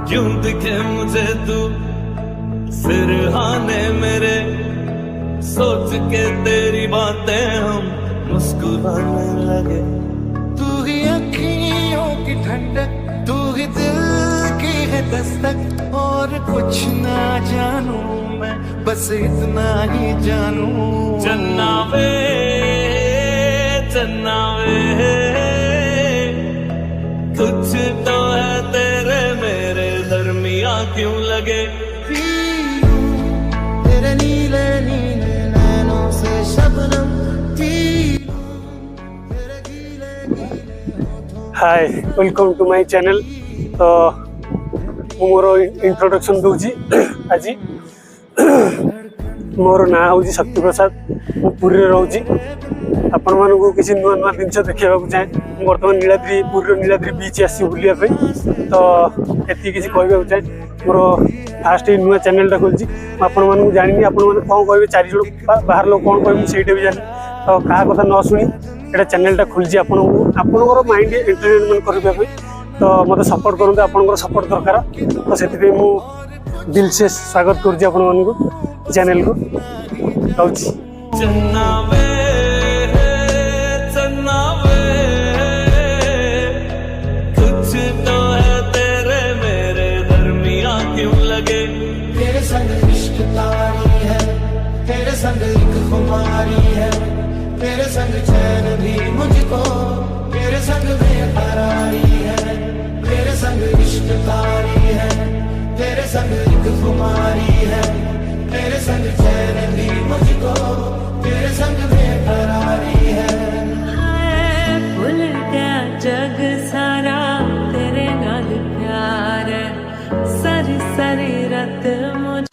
क्यों दिखे मुझे तू सिरहाने मेरे, सोच के तेरी बातें हम मुस्कुराने लगे। तू ही अखियों की ठंडक, तू ही दिल की है दस्तक, और कुछ ना जानू मैं, बस इतना ही जानू। चन्ना वे कुछ तो है तेरे मेरे दरमिया क्यों लगे। तेरे नीले नीले नैनों से शबनम, तेरे गीले गीले होठों। हाय, वेलकम टू माय चैनल। तो मोर इंट्रोडक्शन दूची आज। मोर ना हूँ शक्ति प्रसाद, मु पुरी रोची। आपण मानक किसी नुआ नुआ जिन देखा चाहे। बर्तमान नीलाद्री पुरी नीलाद्री बीच आसी बुलापी, तो ये किसी कहवाक चाहे। मोर फास्ट नुआ चैनलटा खोलची, आपण मानक जानी आपण मैंने कौन कहे चार जन बाहर लोग कौन कह सहीटा भी जानी। तो क्या कथा न शुणी ये चैनलटा खोलची आपंकर माइंड एंटरटेनमेंट करने। तो मत सपोर्ट करूँ, आपंकर सपोर्ट दरकार। तो से दिल से स्वागत करुँच आपण चैनल को। कुछ तो है तेरे मेरे दरमिया क्यों लगे। तेरे संग इश्क तारी है, तेरे संग एक खुमारी है, तेरे संग चैन भी मुझको, तेरे संग बेकरारी है। तेरे संग इश्क तारी है, तेरे संग एक खुमारी है, तेरे संग चैन भी मुझको, तेरे संग बेकरारी है। भूल गया जग सारा, तेरे नाल प्यार है, सारी सारी रात मुझ